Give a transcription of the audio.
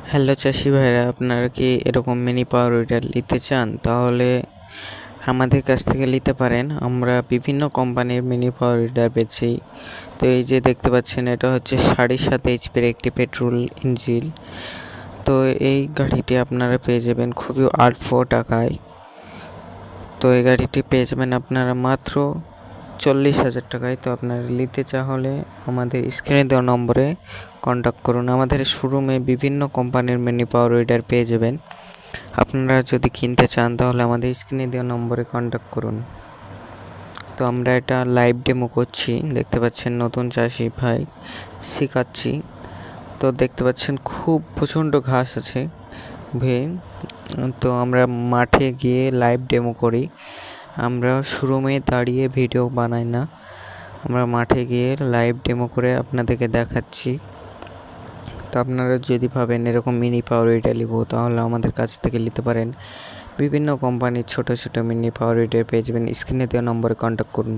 Hello চাষি ভাইরা, আপনারা কি এরকম মিনি পাওয়ার উইডার নিতে চান? তাহলে আমাদের কাছ থেকে নিতে পারেন। আমরা বিভিন্ন কোম্পানির মিনি পাওয়ার উইডার বেচি। তো এই যে দেখতে পাচ্ছেন, এটা হচ্ছে 7.5 এইচপির একটি পেট্রোল ইঞ্জিন। তো এই গাড়িটি আপনারা পেয়ে যাবেন খুবই অল্প টাকায়। তো এই গাড়িটি পেয়ে যাবেন আপনারা মাত্র 40,000 টাকায়। তো আপনারা নিতে চাহলে আমাদের স্ক্রিনে দেওয়া নম্বরে কন্ট্যাক্ট করুন। আমাদের শোরুমে বিভিন্ন কোম্পানির মিনি পাওয়ার উইডার পেয়ে যাবেন। আপনারা যদি কিনতে চান তাহলে আমাদের স্ক্রিনে দেওয়া নম্বরে কন্ট্যাক্ট করুন। তো আমরা এটা লাইভ ডেমো করছি, দেখতে পাচ্ছেন নতুন চাষি ভাই শেখাচ্ছি। তো দেখতে পাচ্ছেন খুব প্রচণ্ড ঘাস আছে তো আমরা মাঠে গিয়ে লাইভ ডেমো করি। আমরা শোরুমে দাঁড়িয়ে ভিডিও বানাই না, আমরা মাঠে গিয়ে লাইভ ডেমো করে আপনাদেরকে দেখাচ্ছি। তো আপনারা যদি ভাবেন এরকম মিনি পাওয়ার উইডার নিব, তাহলে আমাদের কাছ থেকে নিতে পারেন। বিভিন্ন কোম্পানির ছোট ছোট মিনি পাওয়ার উইডার পেয়ে যাবেন। স্ক্রিনে দেওয়া নম্বরে কন্ট্যাক্ট করুন।